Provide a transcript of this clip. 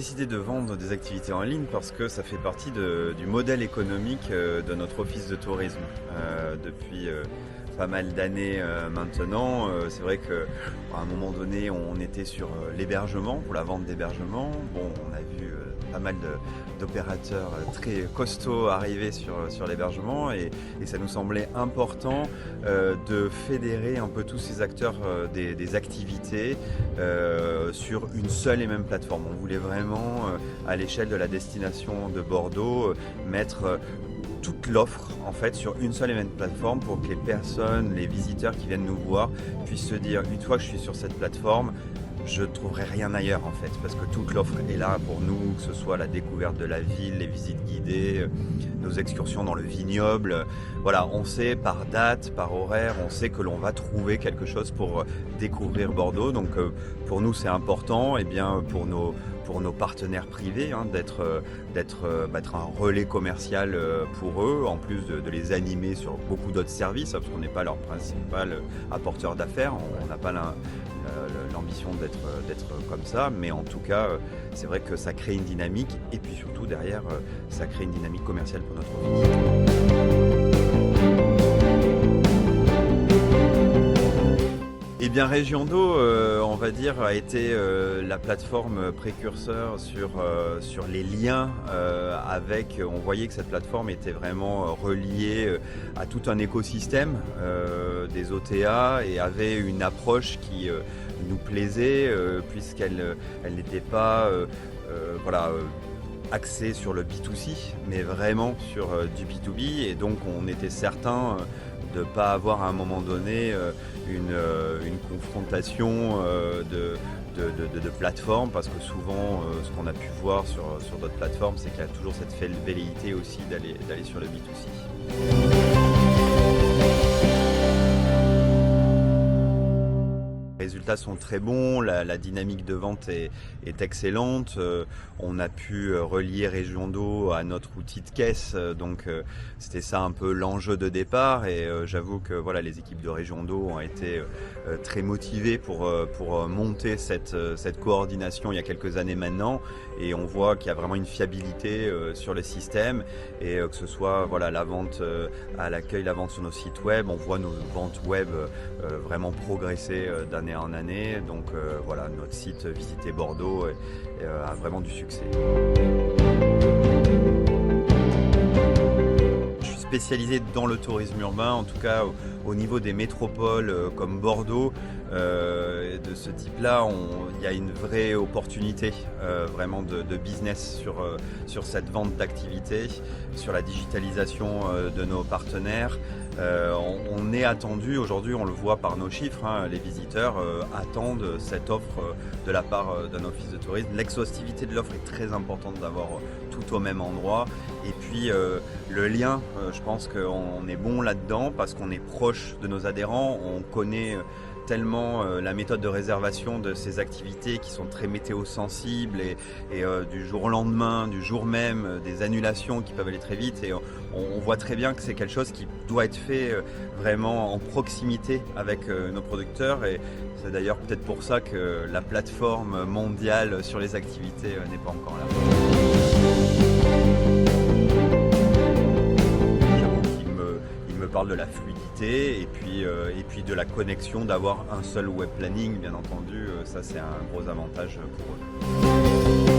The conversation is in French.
décidé de vendre des activités en ligne parce que ça fait partie du modèle économique de notre office de tourisme. Depuis pas mal d'années maintenant, c'est vrai qu'à un moment donné, on était sur l'hébergement, pour la vente d'hébergement. Bon, on a vu pas mal d'opérateurs très costauds arriver sur l'hébergement et ça nous semblait important de fédérer un peu tous ces acteurs des activités sur une seule et même plateforme. On voulait vraiment, à l'échelle de la destination de Bordeaux, mettre toute l'offre en fait sur une seule et même plateforme pour que les personnes, les visiteurs qui viennent nous voir puissent se dire une fois que je suis sur cette plateforme, je ne trouverai rien ailleurs en fait, parce que toute l'offre est là pour nous, que ce soit la découverte de la ville, les visites guidées, nos excursions dans le vignoble. Voilà, on sait par date, par horaire, on sait que l'on va trouver quelque chose pour découvrir Bordeaux. Donc pour nous c'est important, et bien pour nos partenaires privés, d'être un relais commercial pour eux, en plus de les animer sur beaucoup d'autres services, parce qu'on n'est pas leur principal apporteur d'affaires, on n'a pas l'ambition d'être comme ça, mais en tout cas c'est vrai que ça crée une dynamique, et puis surtout derrière ça crée une dynamique commerciale pour notre office. Eh bien, Région d'eau, on va dire, a été la plateforme précurseur sur les liens avec. On voyait que cette plateforme était vraiment reliée à tout un écosystème des OTA et avait une approche qui nous plaisait puisqu'elle n'était pas axée sur le B2C, mais vraiment sur du B2B, et donc on était certain de ne pas avoir à un moment donné une confrontation de plateformes, parce que souvent ce qu'on a pu voir sur d'autres plateformes, c'est qu'il y a toujours cette velléité aussi d'aller sur le B2C. Les résultats sont très bons, la dynamique de vente est excellente. On a pu relier Région d'eau à notre outil de caisse, donc c'était ça un peu l'enjeu de départ, et j'avoue que voilà, les équipes de Région d'eau ont été très motivées pour monter cette coordination il y a quelques années maintenant, et on voit qu'il y a vraiment une fiabilité sur le système, et que ce soit la vente à l'accueil, la vente sur nos sites web, on voit nos ventes web vraiment progresser d'année en année. Donc voilà, notre site Visiter Bordeaux a vraiment du succès. Je suis spécialisé dans le tourisme urbain, en tout cas au niveau des métropoles comme Bordeaux. De ce type-là, il y a une vraie opportunité vraiment de business sur cette vente d'activités, sur la digitalisation de nos partenaires. On est attendu, aujourd'hui on le voit par nos chiffres, les visiteurs attendent cette offre de la part d'un office de tourisme. L'exhaustivité de l'offre est très importante, d'avoir tout au même endroit, et puis le lien, je pense qu'on est bon là-dedans parce qu'on est proche de nos adhérents, on connaît tellement la méthode de réservation de ces activités qui sont très météo-sensibles, et du jour au lendemain, du jour même, des annulations qui peuvent aller très vite, et on voit très bien que c'est quelque chose qui doit être fait vraiment en proximité avec nos producteurs, et c'est d'ailleurs peut-être pour ça que la plateforme mondiale sur les activités n'est pas encore là. Il me parle de la fluidité, et puis de la connexion, d'avoir un seul web planning, bien entendu, ça c'est un gros avantage pour eux.